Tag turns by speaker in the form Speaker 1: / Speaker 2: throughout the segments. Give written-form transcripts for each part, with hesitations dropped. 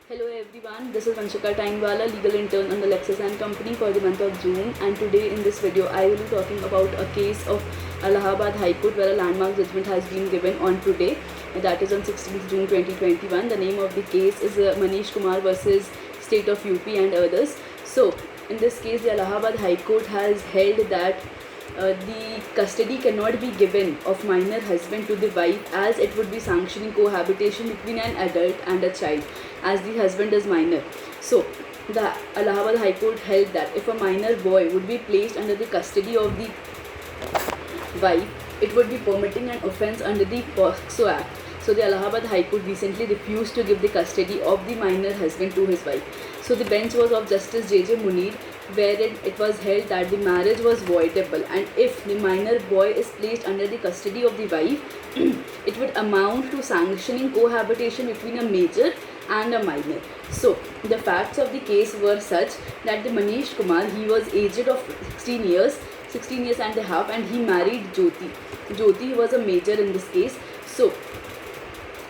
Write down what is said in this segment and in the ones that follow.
Speaker 1: Hello everyone, this is Vanshika Tainwala, legal intern on the Lexis & Company for the month of June, and today in this video I will be talking about a case of Allahabad High Court where a landmark judgment has been given on today, that is on 16th June 2021. The name of the case is Manish Kumar versus State of UP and others. So in this case the Allahabad High Court has held that the custody cannot be given of minor husband to the wife, as it would be sanctioning cohabitation between an adult and a child, as the husband is minor. So the Allahabad High Court held that if a minor boy would be placed under the custody of the wife, it would be permitting an offence under the POCSO Act. So the Allahabad High Court recently refused to give the custody of the minor husband to his wife. So the bench was of Justice J.J. Munir, wherein it was held that the marriage was voidable, and if the minor boy is placed under the custody of the wife, it would amount to sanctioning cohabitation between a major and a minor. So the facts of the case were such that the Manish Kumar, he was aged of 16 years and a half, and he married Jyoti. Jyoti was a major in this case. So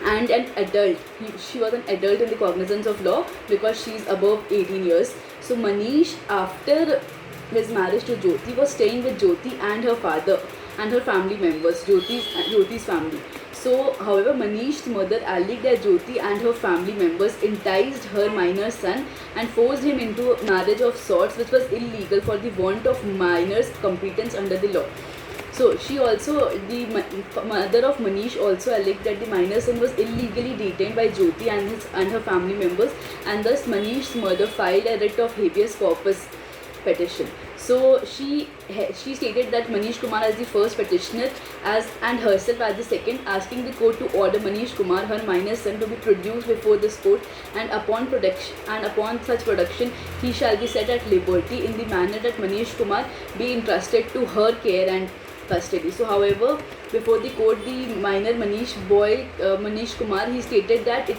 Speaker 1: and an adult. She was an adult in the cognizance of law because she is above 18 years. So Manish, after his marriage to Jyoti, was staying with Jyoti and her father and her family members, Jyoti's family. So, however, Manish's mother alleged that Jyoti and her family members enticed her minor son and forced him into a marriage of sorts, which was illegal for the want of minor's competence under the law. So she also, the mother of Manish also alleged that the minor son was illegally detained by Jyoti and her family members, and thus Manish's mother filed a writ of habeas corpus petition. So she stated that Manish Kumar as the first petitioner and herself as the second, asking the court to order Manish Kumar, her minor son, to be produced before this court, and upon such production he shall be set at liberty in the manner that Manish Kumar be entrusted to her care and custody. So, however, before the court, the minor Manish Kumar, he stated that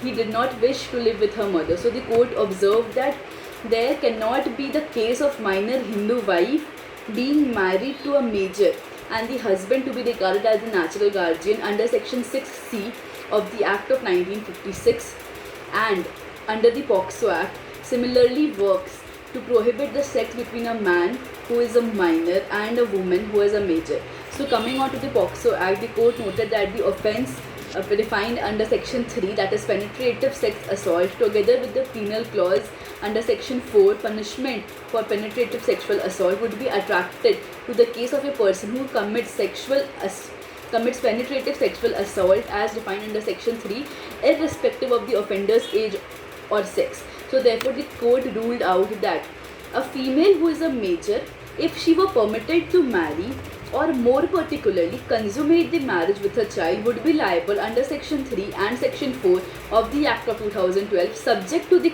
Speaker 1: he did not wish to live with her mother. So, the court observed that there cannot be the case of minor Hindu wife being married to a major and the husband to be regarded as the natural guardian under Section 6C of the Act of 1956 and under the POCSO Act similarly works to prohibit the sex between a man who is a minor and a woman who is a major. So coming on to the POCSO Act, the court noted that the offence defined under Section 3, that is penetrative sex assault, together with the penal clause under Section 4, punishment for penetrative sexual assault, would be attracted to the case of a person who commits penetrative sexual assault as defined under Section 3, irrespective of the offender's age or sex. So therefore the court ruled out that a female who is a major, if she were permitted to marry or more particularly consummate the marriage with her child, would be liable under Section 3 and Section 4 of the Act of 2012, subject to the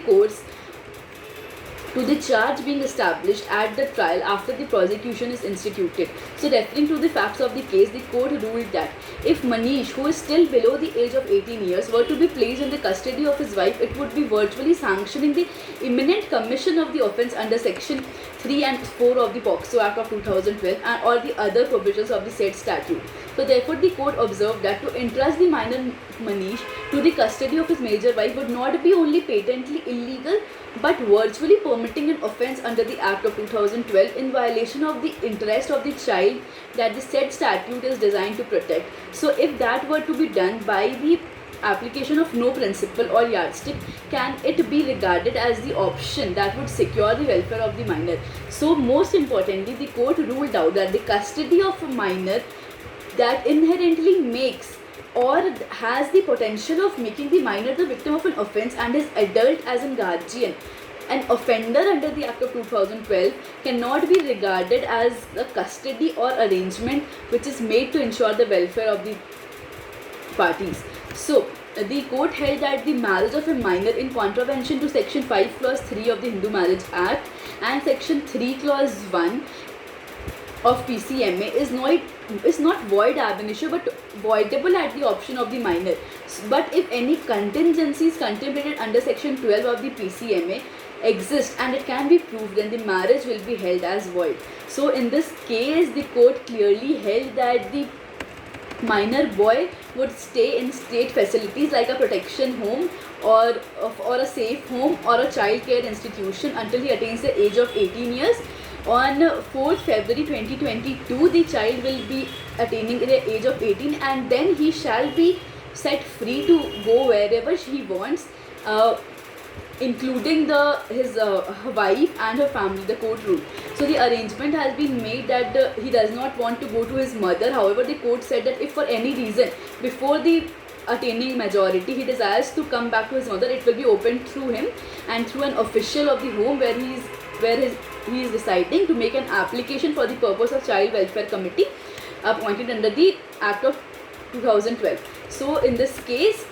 Speaker 1: charge being established at the trial after the prosecution is instituted. So referring to the facts of the case, the court ruled that if Manish, who is still below the age of 18 years, were to be placed in the custody of his wife, it would be virtually sanctioning the imminent commission of the offence under Section 3 and 4 of the POCSO Act of 2012 and all the other provisions of the said statute. So therefore the court observed that to entrust the minor Manish to the custody of his major wife would not be only patently illegal but virtually permitting an offence under the Act of 2012 in violation of the interest of the child that the said statute is designed to protect. So if that were to be done by the application of no principle or yardstick, can it be regarded as the option that would secure the welfare of the minor? So most importantly, the court ruled out that the custody of a minor that inherently makes or has the potential of making the minor the victim of an offence and is adult as a guardian, an offender under the Act of 2012, cannot be regarded as a custody or arrangement which is made to ensure the welfare of the parties. So the court held that the marriage of a minor in contravention to Section 5 Clause 3 of the Hindu Marriage Act and Section 3 Clause 1 of PCMA is not void ab initio but voidable at the option of the minor. But if any contingencies contemplated under Section 12 of the PCMA exist and it can be proved, then the marriage will be held as void. So in this case, the court clearly held that the minor boy would stay in state facilities like a protection home or a safe home or a child care institution until he attains the age of 18 years. On 4th February 2022, the child will be attaining the age of 18, and then he shall be set free to go wherever he wants, including his wife and her family, the court ruled. So the arrangement has been made that he does not want to go to his mother. However, the court said that if for any reason before the attaining majority he desires to come back to his mother, it will be opened through him and through an official of the home where he is residing, to make an application for the purpose of Child Welfare Committee appointed under the Act of 2012. So in this case,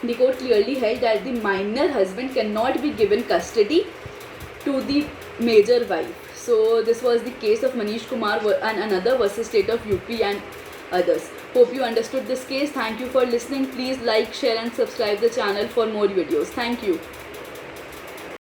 Speaker 1: the court clearly held that the minor husband cannot be given custody to the major wife. So this was the case of Manish Kumar and another versus State of UP and others. Hope you understood this case. Thank you for listening. Please like, share and subscribe the channel for more videos. Thank you.